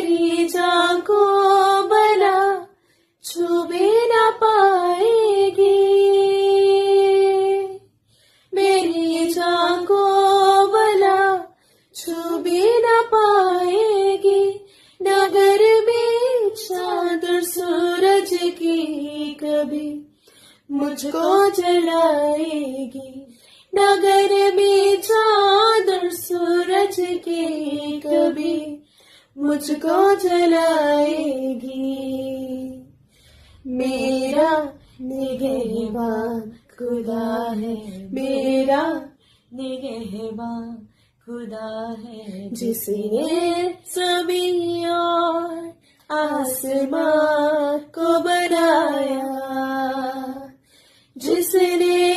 मेरी जान को भला छू भी ना पाएगी, मेरी जान को भला छू भी ना पाएगी। नगर में चांद और सूरज की कभी मुझको जलाएगी, नगर में चांद और सूरज की कभी मुझको जलाएगी। मेरा निगहबान खुदा है, मेरा निगहबान खुदा है, जिसने ज़मीन और आसमान को बनाया, जिसने